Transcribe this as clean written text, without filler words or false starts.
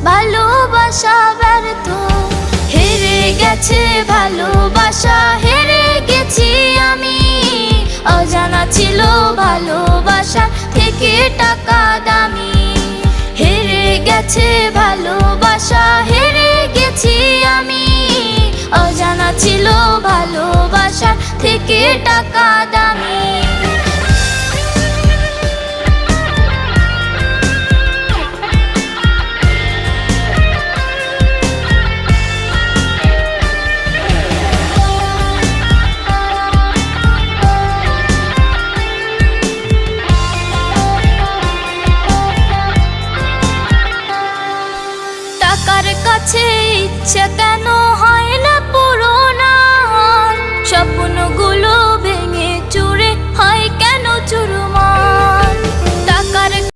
ভালোবাসা ব্যর্থ, হেরে গেছে ভালোবাসা, হেরে গেছি আমি। অজানা ছিল ভালোবাসা থেকে টাকা দামি, হেরে গেছে ভালোবাসা, হেরে গেছি আমি। অজানা ছিল ভালোবাসা থেকে টাকা দামি। টাকার কাছে ইচ্ছে